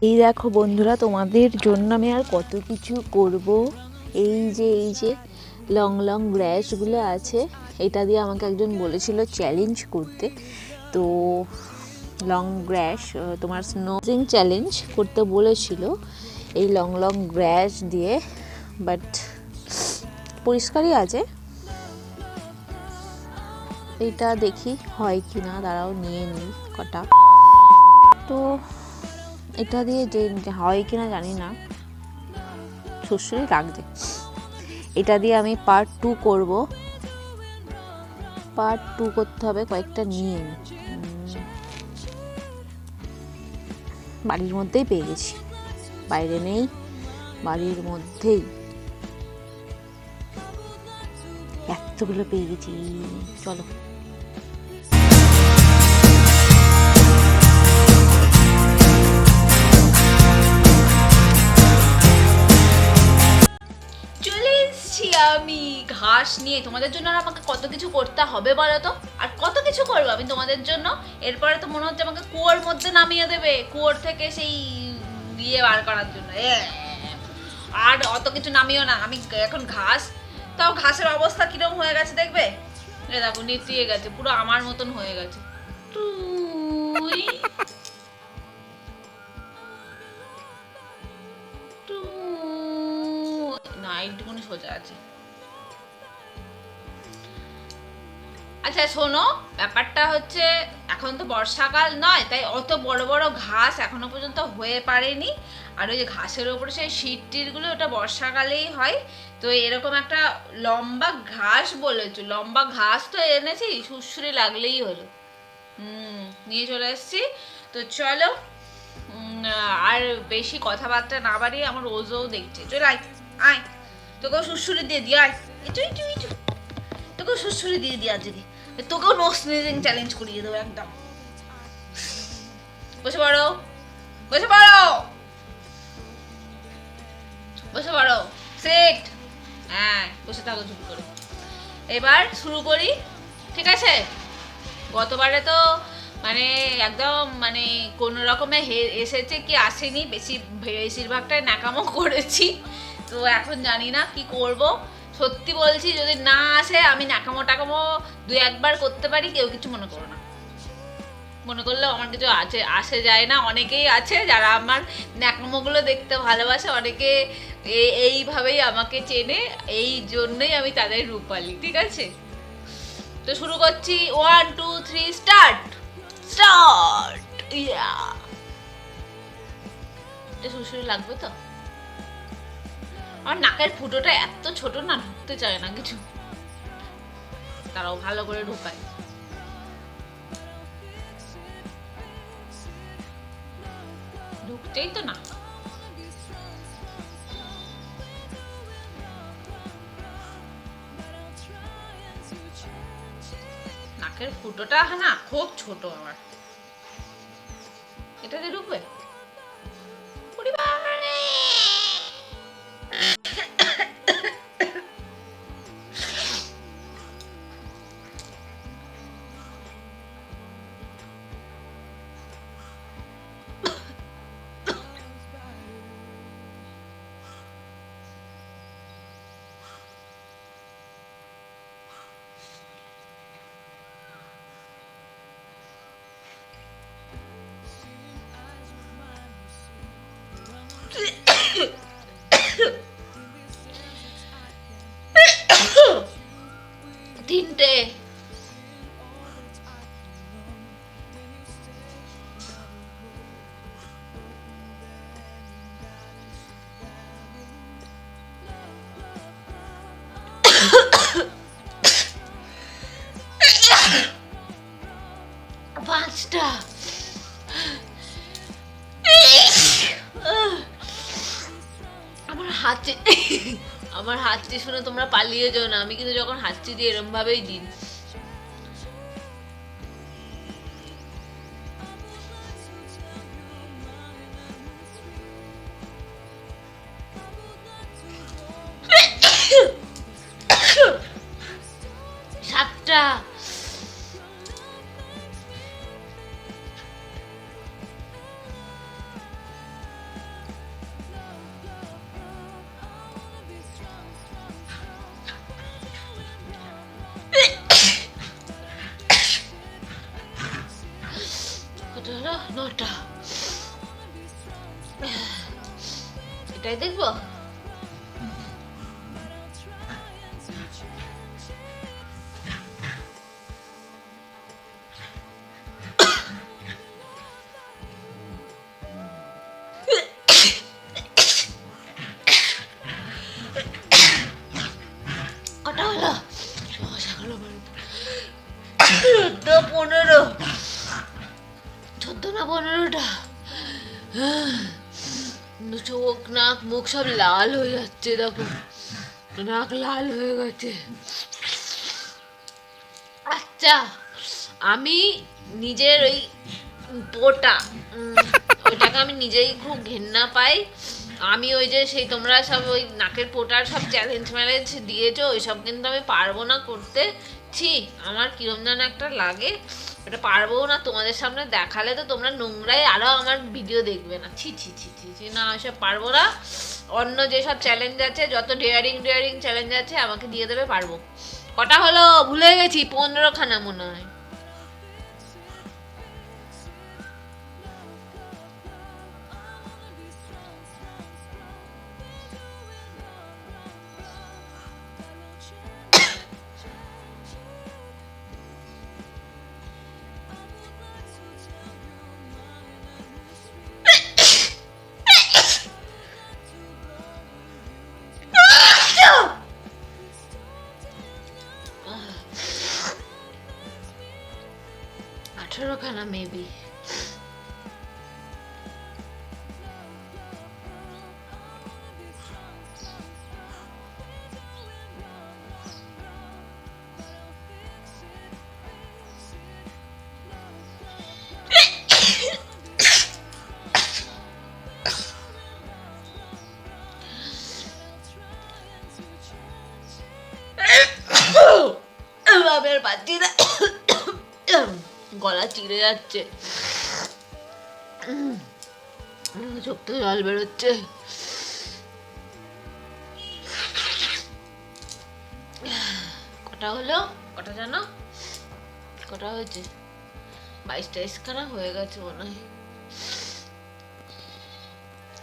এই দেখো বন্ধুরা, তোমাদের জন্য আমি আর কত কিছু করব। এই যে লং লং গ্রাসগুলো আছে, এটা দিয়ে আমাকে একজন বলেছিল চ্যালেঞ্জ করতে। তো লং গ্রাস তোমার স্নোজিং চ্যালেঞ্জ করতে বলেছিল এই লং লং গ্রাস দিয়ে, বাট পরিষ্কারই আছে। এটা দেখি হয় কি না, দাঁড়াও নিয়ে নিই কটা। তো এটা দিয়ে যে হয় কিনা জানি না, সুশ্রী লাগছে। এটা দিয়ে আমি পার্ট 2 করব। পার্ট 2 করতে হবে, কয়েকটা নিয়ে নিই। বাড়ির মধ্যেই পেয়ে গেছি, বাইরে নেই, বাড়ির মধ্যেই এতগুলো পেয়ে গেছি। চলো আমি ঘাস নিয়ে। তোমাদের জন্য আর আমাকে কত কিছু করতে হবে বলো তো, আর কত কিছু করবো আমি তোমাদের জন্য। এরপরে তো মনে হচ্ছে আমাকে কুয়োর মধ্যে নামিয়ে দেবে, কুয়োর থেকে সেই ইয়ে বার করার জন্য। আর অত কিছু নামিও না, আমি এখন ঘাস, তাও ঘাসের অবস্থা কিরকম হয়ে গেছে দেখবে। এ দেখো নেতিয়ে গেছে, পুরো আমার মতন হয়ে গেছে। না এইটুকুনি সোজা আছে। আচ্ছা শোনো, ব্যাপারটা হচ্ছে এখন তো বর্ষাকাল নয়, তাই অত বড় বড় ঘাস এখনো পর্যন্ত হয়ে পারেনি। আর ওই যে ঘাসের ওপরে সেই শীট টিটগুলো, ওটা বর্ষাকালেই হয়। তো এরকম একটা লম্বা ঘাস বলেছো, লম্বা ঘাস তো এনেছি, সুরসুরি লাগলেই হলো। নিয়ে চলে এসছি। তো চলো, আর বেশি কথাবার্তা না বাড়িয়ে, আমার ওজও দেখছে। চলে আয় আয়, তোকেও সুরসুরি দিয়ে দি, আয় একটু তোকেও সুরসুরি দিয়ে দি, আজকে তোকেও নো স্নেজিং চ্যালেঞ্জ করিয়ে দেবো একদম। বসে পড়ো, বসে পড়ো, বসে পড়ো, সেট। হ্যাঁ বসে থাকো চুপ করে। এবার শুরু করি, ঠিক আছে? গতবারে তো মানে একদম মানে কোনো রকমে এসেছে কি আসেনি, বেশিরভাগটাই ন্যাকামো করেছি। তো এখন জানি না কি করব। সত্যি বলছি, যদি না আসে, আমি ন্যাকামো টাকামো 2-1বার করতে পারি, কেউ কিছু মনে করো না। মনে করলেও আমার কিছু আসে যায় না। অনেকেই আছে যারা আমার ন্যাকামোগুলো দেখতে ভালোবাসে, অনেকে এইভাবেই আমাকে চেনে, এই জন্যই আমি তাদের রূপালি, ঠিক আছে? তো শুরু করছি, 1 2 3 স্টার্ট। ইয়া, এটা সুরসুরি লাগবে তো। আমার নাকের ফুটোটা এত ছোট না, ঢুকতে চায় না কিছু। তারাও ভালো করে ঢুকায়। ঢুকতেই তো না। নাকের ফুটোটা না খুব ছোট আমার, এটাতে ঢুকবে? তিনটে। পাঁচটা। আমার হাঁচি শুনে তোমরা পালিয়ে যাও না, আমি কিন্তু যখন হাঁচি দিই এরম ভাবেই দিই। সাতটা। এটাই দেখবো। কটা হলো? 15, 14 না 15টা। চোখ নাক মুখ সব লাল হয়ে যাচ্ছে, দেখো নাক লাল হয়ে গেছে। আচ্ছা, আমি নিজের ওই পোটা ওইটাকে আমি নিজেই খুব ঘেন্না পাই। আমি ওই যে সেই তোমরা সব ওই নাকের পোটার সব চ্যালেঞ্জ ম্যালেঞ্জ দিয়েছো, ওইসব কিন্তু আমি পারবো না করতে। ছি, আমার কিরম যেন একটা লাগে, ওটা পারবো না। তোমাদের সামনে দেখালে তো তোমরা নোংরাই আরো আমার ভিডিও দেখবে না। ছি ছি ছি ছি ছি, না ওইসব পারবো না। অন্য যেসব চ্যালেঞ্জ আছে, যত ডেয়ারিং চ্যালেঞ্জ আছে আমাকে দিয়ে দেবে, পারবো। কটা হলো ভুলে গেছি, 15খানা মনে হয়। খানা মেবি। গলা চিড়ে যাচ্ছে, চোখ থেকে জল বেরোচ্ছে। কটা হলো? কটা জানো? কটা হয়েছে? 22-23খানা হয়ে গেছে মনে হয়।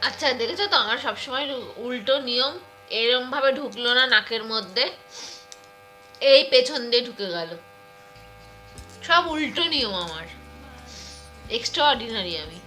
আচ্ছা, দেখেছো তো আমার সবসময় উল্টো নিয়ম। এরম ভাবে ঢুকলো না নাকের মধ্যে, এই পেছন দিয়ে ঢুকে গেল। সব উল্টো নিয়ম আমার, এক্সট্রা অর্ডিনারি আমি।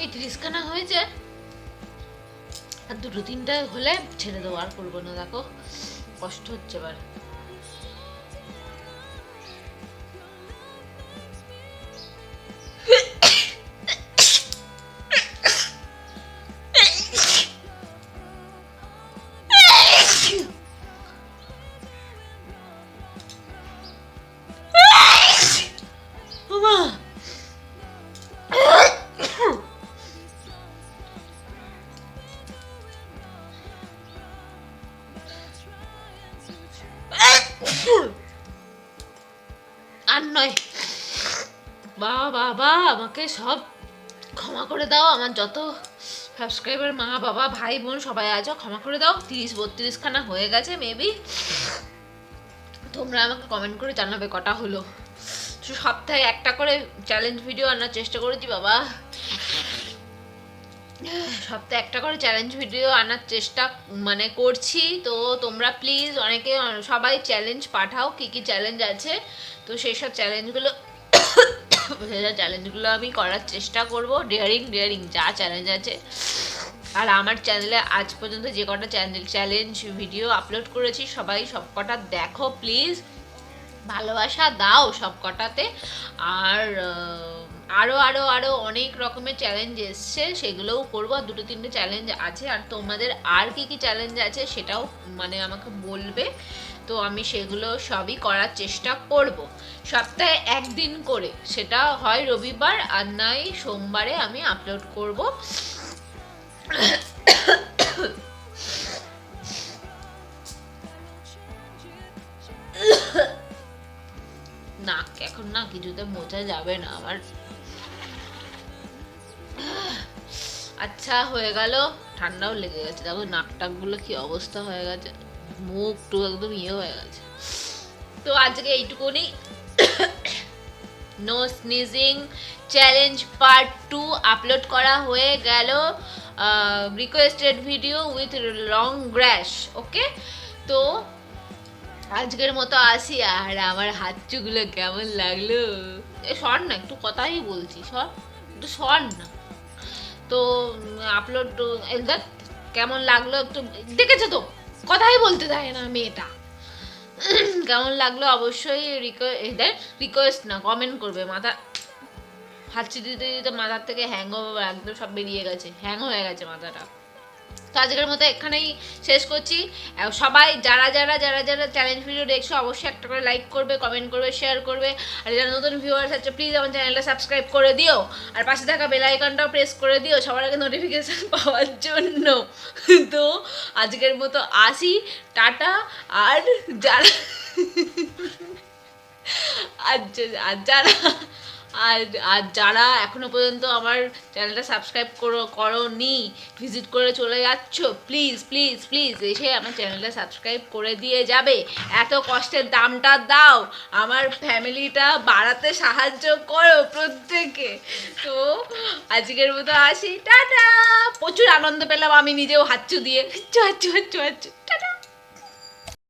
এই 30খানা হয়েছে, আর 2-3টা হলে ছেড়ে দেবো, আর করবো না। দেখো কষ্ট হচ্ছে এবার। আর নয় বাবা, আমাকে সব ক্ষমা করে দাও। আমার যত সাবস্ক্রাইবার, মা বাবা ভাই বোন সবাই আছো, ক্ষমা করে দাও। 30-32খানা হয়ে গেছে মেবি। তোমরা আমাকে কমেন্ট করে জানাবে কটা হলো। সপ্তাহে একটা করে চ্যালেঞ্জ ভিডিও আনার চেষ্টা করেছি বাবা, সপ্তাহে একটা করে চ্যালেঞ্জ ভিডিও আনার চেষ্টা করছি। তো তোমরা প্লিজ অনেকে সবাই চ্যালেঞ্জ পাঠাও, কি কি চ্যালেঞ্জ আছে। তো সেই সব চ্যালেঞ্জগুলো আমি করার চেষ্টা করব। ডেয়ারিং যা চ্যালেঞ্জ আছে। আর আমার চ্যানেলে আজ পর্যন্ত যে কটা চ্যালেঞ্জ ভিডিও আপলোড করেছি সবাই সব কটা দেখো প্লিজ, ভালোবাসা দাও সব কটাতে। আর আরও আরও আরও অনেক রকমের চ্যালেঞ্জ এসছে, সেগুলোও করবো। আর 2-3টে চ্যালেঞ্জ আছে, আর তোমাদের আর কি কি চ্যালেঞ্জ আছে সেটাও মানে আমাকে বলবে, তো আমি সেগুলো সবই করার চেষ্টা করব। সপ্তাহে একদিন করে, সেটা হয় রবিবার আর নাই সোমবারে আমি আপলোড করব। নাক এখন না কিছুতে মোছা যাবে না আমার। আচ্ছা হয়ে গেল, ঠান্ডাও লেগে গেছে, দেখো নাক টাকগুলো কি অবস্থা হয়ে গেছে, মুখ টু একদম ইয়ে হয়ে গেছে। তো আজকে এইটুকুনি। No sneezing challenge part 2 upload করা হয়ে গেল, requested video with long grass. Okay, তো আজকের মতো আসি। আর আমার হাতচুগুলো কেমন লাগলো, এ সর না, একটু কথাই বলছি, সর একটু সর না। তো আপলোড দেখ কেমন লাগলো, একটু দেখেছো তো কথাই বলতে দেয় না মেয়েটা। কেমন লাগলো অবশ্যই রিকোয়েস্ট না, কমেন্ট করবে। মাথা হাঁচি দিতে দিতে মাথার থেকে হ্যাং একদম সব বেরিয়ে গেছে, হ্যাং হয়ে গেছে মাথাটা। তো আজকের মতো এখানেই শেষ করছি। সবাই যারা যারা যারা যারা চ্যালেঞ্জ ভিডিও দেখছো অবশ্যই একটা করে লাইক করবে, কমেন্ট করবে, শেয়ার করবে। আর যারা নতুন ভিউয়ার্স আছে প্লিজ আমার চ্যানেলটা সাবস্ক্রাইব করে দিও, আর পাশে থাকা বেল আইকনটাও প্রেস করে দিও সবার আগে নোটিফিকেশান পাওয়ার জন্য। তো আজকের মতো আসি, টাটা। আর যারা আর যারা আর আর যারা এখনো পর্যন্ত আমার চ্যানেলটা সাবস্ক্রাইব করোনি, ভিজিট করে চলে যাচ্ছ, প্লিজ প্লিজ প্লিজ এসে আমার চ্যানেলটা সাবস্ক্রাইব করে দিয়ে যাবে। এত কষ্টের দামটা দাও, আমার ফ্যামিলিটা বাড়াতে সাহায্য করো প্রত্যেকে। তো আজকের মতো আসি, টাটা। প্রচুর আনন্দ পেলাম আমি নিজেও হাঁচু দিয়ে, হাঁচু হাঁচু হাঁচু হাঁচু।